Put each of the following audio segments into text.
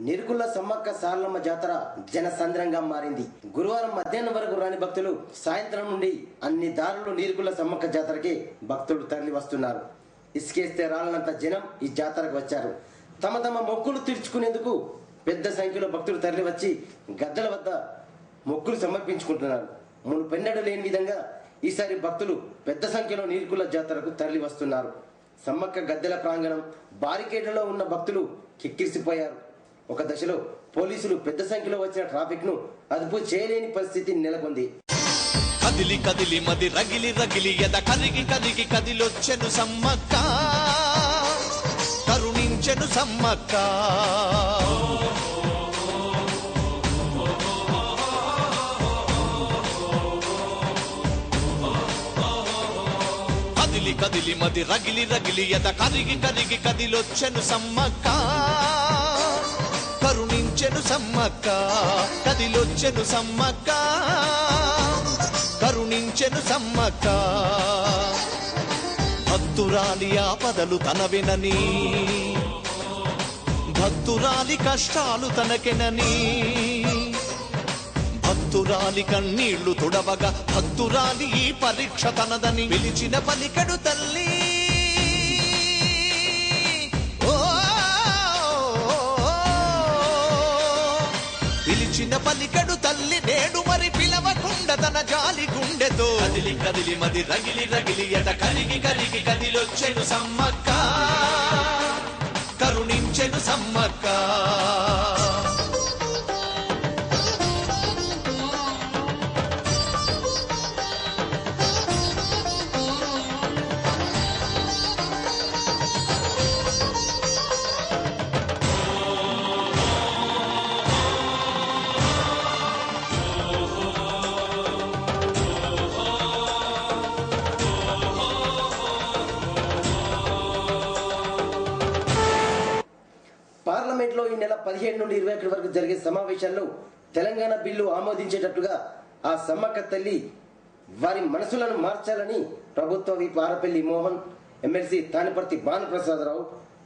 నిర్గుల సమ్మక్క సారలమ్మ జాతర జనసంద్రంగా మారింది. గురువారం మధ్యాహ్నం వరకు రాని భక్తులు సాయంత్రం నుండి అన్ని దారులు నిర్గుల సమ్మక్క జాతరకి భక్తులు తరలి వస్తున్నారు. ఇసుకేస్తే రాలనంత జనం ఈ జాతరకు వచ్చారు. తమ తమ మొక్కులు తీర్చుకునేందుకు పెద్ద సంఖ్యలో భక్తులు తరలి వచ్చి గద్దెల వద్ద మొక్కులు సమర్పించుకుంటున్నారు. మునుపెన్నడూ లేని విధంగా ఈసారి భక్తులు పెద్ద సంఖ్యలో నిర్గుల జాతరకు తరలి వస్తున్నారు. సమ్మక్క గద్దెల ప్రాంగణం బారికేడ్లలో ఉన్న భక్తులు కిక్కిరిసిపోయారు. ఒక దశలో పోలీసులు పెద్ద సంఖ్యలో వచ్చిన ట్రాఫిక్ ను అదుపు చేయలేని పరిస్థితి నెలకొంది. కదిలి కదిలి మది రగిలి రగిలి ఎద కరిగి కరిగి కదిలొచ్చెను సమ్మక్క, కరుణించెను సమ్మక్క. కదిలి కదిలి మది రగిలి రగిలి ఎద కరిగి కరిగి కదిలొచ్చెను సమ్మక్క, కరుణించెను సమ్మక్క. కదిలొచ్చెను సమ్మక్క, కరుణించెను సమ్మక్క. భక్తురాలి ఆపదలు తనవెనని, భక్తురాలి కష్టాలు తనకెనని, భక్తురాలి కన్నీళ్లు తుడవగా భక్తురాలి ఈ పరీక్ష తనదని పిలిచిన పలికడు తల్లి. పిలిచిన పలికడు తల్లి నేడు మరి పిలవకుండా తన జాలి గుండెతో కదిలి కదిలి మది రగిలి రగిలి ఎట కరిగి కరిగి కదిలొచ్చెను సమ్మక్క, కరుణించెను సమ్మక్క. పార్లమెంట్లో ఈ నెల 17 నుండి 21 వరకు జరిగే సమావేశాల్లో తెలంగాణ బిల్లు ఆమోదించేటట్టుగా ఆ సమ్మక్క తల్లి వారి మనసులను మార్చాలని ప్రభుత్వ విప్ ఆరపల్లి మోహన్, ఎమ్మెల్సీ తానిపర్తి భానుప్రసాదరావు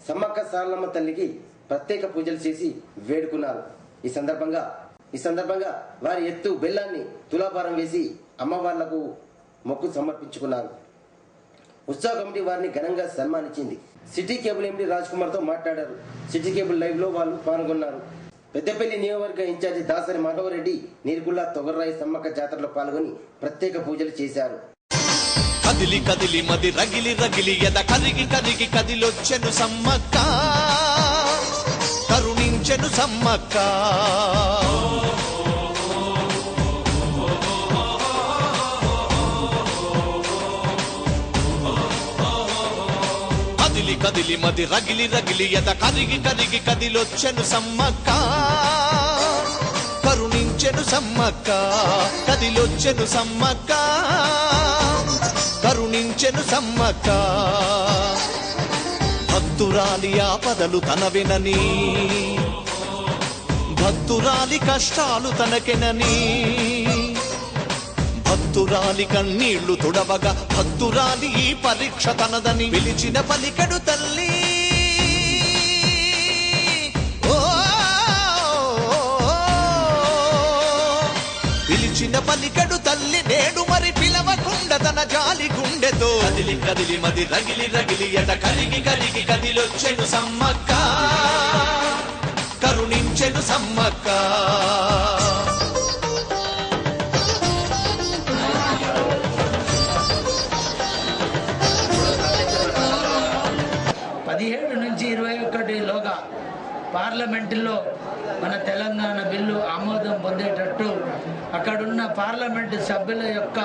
సమ్మక్క సారలమ్మ తల్లికి ప్రత్యేక పూజలు చేసి వేడుకున్నారు. ఈ సందర్భంగా వారి ఎత్తు బెల్లాన్ని తులాభారం వేసి అమ్మవార్లకు మొక్కు సమర్పించుకున్నారు. ఉత్సవ కమిటీ వారిని ఘనంగా సన్మానించింది. City cable MD Raj Kumar తో మాట్లాడారు. సిటీ కేబుల్ లైవ్ లో వాళ్ళు పాల్గొన్నారు. పెద్దపల్లి నియోజకవర్గ ఇన్ఛార్జి దాసరి మాధవరెడ్డి నీరుకుల్లా తొగర్రాయి సమ్మక్క జాతరలో పాల్గొని ప్రత్యేక పూజలు చేశారు. కదిలి కదిలి మది రగిలి రగిలి ఎద కరిగి కరిగి కదిలొచ్చెను సమ్మక్క, కరుణించెను సమ్మక్క. కదిలి కదిలి మది రగిలి రగిలి ఎద కరిగి కరిగి కదిలొచ్చెను సమ్మక్క, కరుణించెను సమ్మక్క. కదిలొచ్చెను సమ్మక్క, కరుణించెను సమ్మక్క. భక్తురాలి ఆపదలు తనవెనని, భక్తురాలి కష్టాలు తనకెనని, భక్తురాలి కన్నీళ్లు తుడవగా భక్తురాలి ఈ పరీక్ష తనదని పిలిచిన పలికడు తల్లి. పిలిచిన పలికడు తల్లి నేడు మరి పిలవకుండా తన జాలి గుండెతో కదిలి కదిలి మది రగిలి రగిలి ఎట కరిగి కరిగి కదిలొచ్చెను సమ్మక్క, కరుణించెను సమ్మక్క. నుంచి 21లోగా పార్లమెంటులో మన తెలంగాణ బిల్లు ఆమోదం పొందేటట్టు అక్కడున్న పార్లమెంటు సభ్యుల యొక్క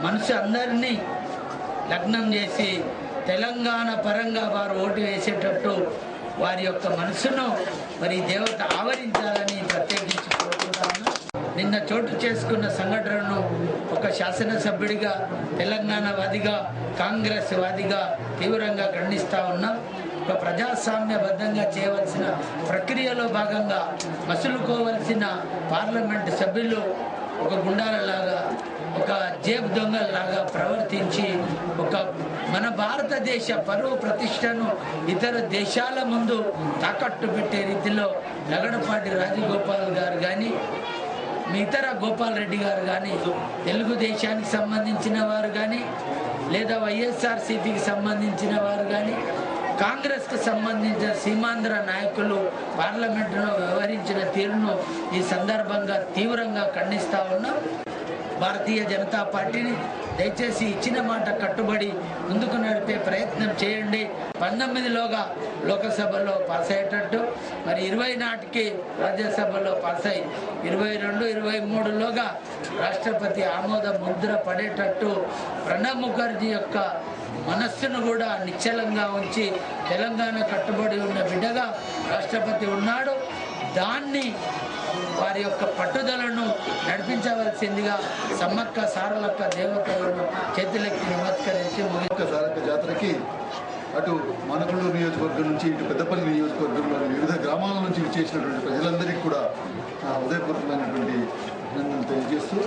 మనసు అందరినీ లగ్నం చేసి తెలంగాణ పరంగా వారు ఓటు వేసేటట్టు వారి యొక్క మనసును మరి దేవత ఆవరించాలని ప్రత్యేకించి కోరుకుంటాను. నిన్న చోటు చేసుకున్న సంఘటనను ఒక శాసనసభ్యుడిగా, తెలంగాణ వాదిగా, కాంగ్రెస్ వాదిగా తీవ్రంగా ఖండిస్తూ ఉన్నాం. ఒక ప్రజాస్వామ్యబద్ధంగా చేయవలసిన ప్రక్రియలో భాగంగా మసులుకోవలసిన పార్లమెంటు సభ్యులు ఒక గుండాలలాగా ఒక జేబు దొంగలాగా ప్రవర్తించి మన భారతదేశ పరువు ప్రతిష్టను ఇతర దేశాల ముందు తాకట్టు పెట్టే రీతిలో లగడపాటి రాజగోపాల్ గారు కానీ ఇతర గోపాల్ రెడ్డి గారు కానీ తెలుగుదేశానికి సంబంధించిన వారు కానీ లేదా వైఎస్ఆర్సీపీకి సంబంధించిన వారు కానీ కాంగ్రెస్కు సంబంధించిన సీమాంధ్ర నాయకులు పార్లమెంటులో వ్యవహరించిన తీరును ఈ సందర్భంగా తీవ్రంగా ఖండిస్తా ఉన్నాం. భారతీయ జనతా పార్టీని దయచేసి ఇచ్చిన మాట కట్టుబడి ముందుకు నడిపే ప్రయత్నం చేయండి. 19లోగా లోకసభలో పాస్ అయ్యేటట్టు, మరి 20 నాటికి రాజ్యసభలో పాస్ అయ్యి 22, 23లోగా రాష్ట్రపతి ఆమోద ముద్ర పడేటట్టు ప్రణబ్ ముఖర్జీ యొక్క మనస్సును కూడా నిశ్చలంగా ఉంచి తెలంగాణ కట్టుబడి ఉన్న బిడ్డగా రాష్ట్రపతి ఉన్నాడు. దాన్ని వారి యొక్క పట్టుదలను నడిపించవలసిందిగా సమ్మక్క సారలక్క దేవతలను చేతులెత్తి నమస్కరించి సారక్క జాతరకి అటు మానకొండూరు నియోజకవర్గం నుంచి ఇటు పెద్దపల్లి నియోజకవర్గంలోని వివిధ గ్రామాల నుంచి విచ్చేసినటువంటి ప్రజలందరికీ కూడా ఉదయపూర్వకమైనటువంటి అభినందనలు తెలియజేస్తూ,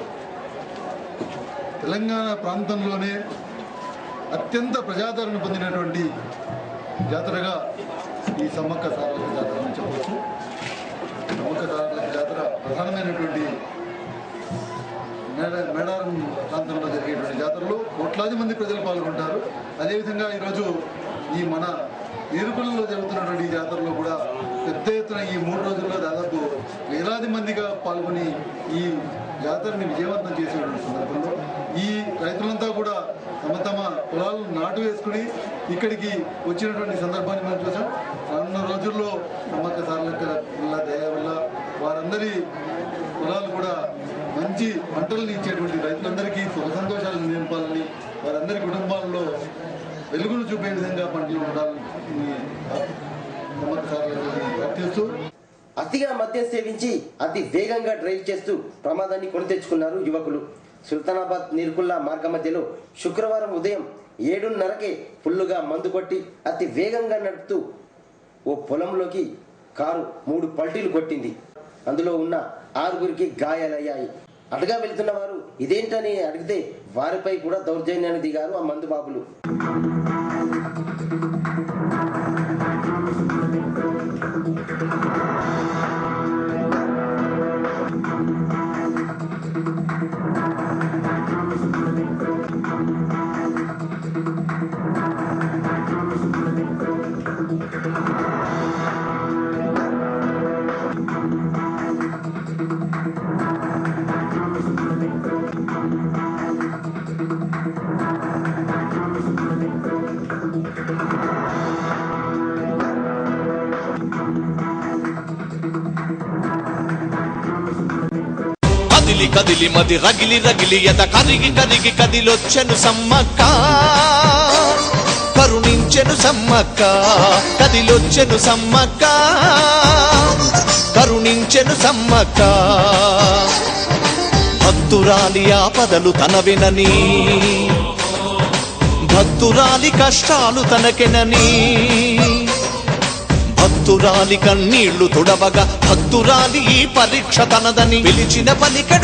తెలంగాణ ప్రాంతంలోనే అత్యంత ప్రజాదరణ పొందినటువంటి జాతరగా ఈ సమ్మక్క సారలక్క జాతర అని చెప్పవచ్చు. సమ్మక్క సారలక్క జాతర ప్రధానమైనటువంటి మేడారం ప్రాంతంలో జరిగేటువంటి జాతరలో కోట్లాది మంది ప్రజలు పాల్గొంటారు. అదేవిధంగా ఈరోజు ఈ మన ఏరుకులలో జరుగుతున్నటువంటి జాతరలో కూడా పెద్ద ఎత్తున ఈ 3 రోజుల్లో దాదాపు వేలాది మందిగా పాల్గొని ఈ జాతరని విజయవంతం చేసేటువంటి సందర్భంలో ఈ రైతులంతా కూడా తమ పొలాలను నాటు వేసుకుని ఇక్కడికి వచ్చినటువంటి సందర్భాన్ని మనం చూసాం. రానున్న రోజుల్లో సమ్మక్క సారలక్క వల్ల దయ వల్ల వారందరి పొలాలు కూడా మంచి పంటలను ఇచ్చేటువంటి రైతులందరికీ సుఖ సంతోషాలను నింపాలని, వారందరి కుటుంబాల్లో వెలుగును చూపే విధంగా పంటలు ఉండాలని సమ్మక్క సారలక్క ప్రార్థిస్తూ, అతిగా మద్యం సేవించి అతి వేగంగా డ్రైవ్ చేస్తూ ప్రమాదాన్ని కొని తెచ్చుకున్నారు యువకులు. సుల్తానాబాద్ నీర్కుల్లా మార్గ మధ్యలో శుక్రవారం ఉదయం 7:30కే ఫుల్లుగా మందు కొట్టి అతి వేగంగా నడుపుతూ ఓ పొలంలోకి కారు 3 పల్టీలు కొట్టింది. అందులో ఉన్న 6గురికి గాయాలయ్యాయి. అటుగా వెళుతున్న వారు ఇదేంటని అడిగితే వారిపై కూడా దౌర్జన్యాన్ని దిగారు ఆ మందు బాబులు. కదిలి కదిలి మది రగిలి రగిలి ఎద కరిగి కరిగి కదిలొచ్చెను సమ్మక్క, కరుణించెను సమ్మక్క, కదిలొచ్చెను సమ్మక్క, కరుణించెను సమ్మక్క. భక్తురాలి ఆపదలు తనవినని, భక్తురాలి కష్టాలు తనకెనని, భక్తురాలి కన్నీళ్లు తుడవగా భక్తురాలి ఈ పరీక్ష తనదని పిలిచిన పలికెడు